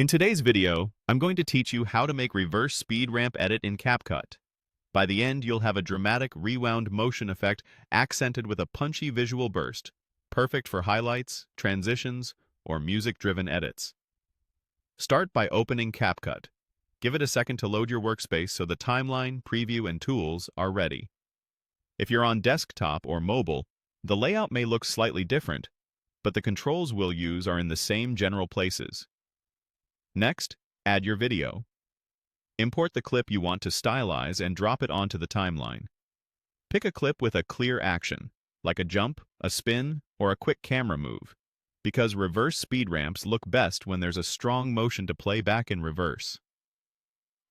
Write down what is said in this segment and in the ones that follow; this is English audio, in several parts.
In today's video, I'm going to teach you how to make reverse speed ramp edit in CapCut. By the end, you'll have a dramatic rewound motion effect accented with a punchy visual burst, perfect for highlights, transitions, or music-driven edits. Start by opening CapCut. Give it a second to load your workspace so the timeline, preview, and tools are ready. If you're on desktop or mobile, the layout may look slightly different, but the controls we'll use are in the same general places. Next, add your video. Import the clip you want to stylize and drop it onto the timeline. Pick a clip with a clear action, like a jump, a spin, or a quick camera move, because reverse speed ramps look best when there's a strong motion to play back in reverse.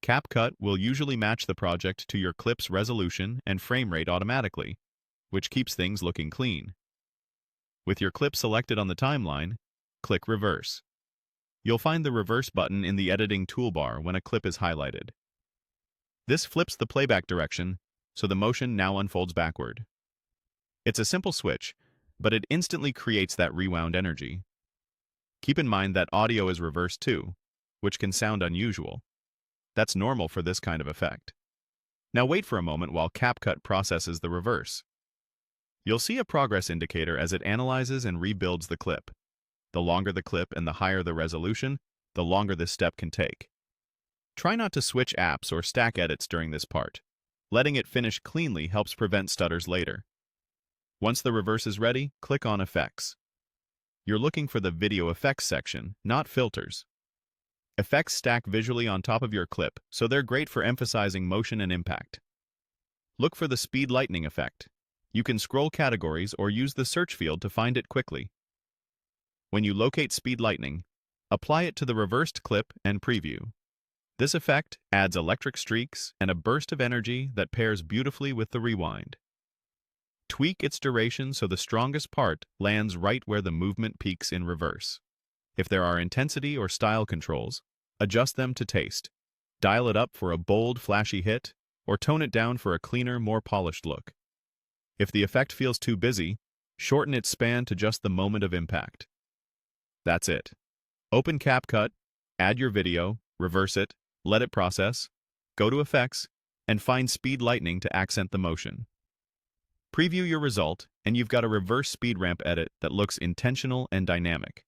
CapCut will usually match the project to your clip's resolution and frame rate automatically, which keeps things looking clean. With your clip selected on the timeline, click Reverse. You'll find the Reverse button in the editing toolbar when a clip is highlighted. This flips the playback direction, so the motion now unfolds backward. It's a simple switch, but it instantly creates that rewound energy. Keep in mind that audio is reversed too, which can sound unusual. That's normal for this kind of effect. Now wait for a moment while CapCut processes the reverse. You'll see a progress indicator as it analyzes and rebuilds the clip. The longer the clip and the higher the resolution, the longer this step can take. Try not to switch apps or stack edits during this part. Letting it finish cleanly helps prevent stutters later. Once the reverse is ready, click on Effects. You're looking for the Video Effects section, not Filters. Effects stack visually on top of your clip, so they're great for emphasizing motion and impact. Look for the Speed Lightning effect. You can scroll categories or use the search field to find it quickly. When you locate Speed Lightning, apply it to the reversed clip and preview. This effect adds electric streaks and a burst of energy that pairs beautifully with the rewind. Tweak its duration so the strongest part lands right where the movement peaks in reverse. If there are intensity or style controls, adjust them to taste. Dial it up for a bold, flashy hit, or tone it down for a cleaner, more polished look. If the effect feels too busy, shorten its span to just the moment of impact. That's it. Open CapCut, add your video, reverse it, let it process, go to Effects, and find Speed Lightning to accent the motion. Preview your result, and you've got a reverse speed ramp edit that looks intentional and dynamic.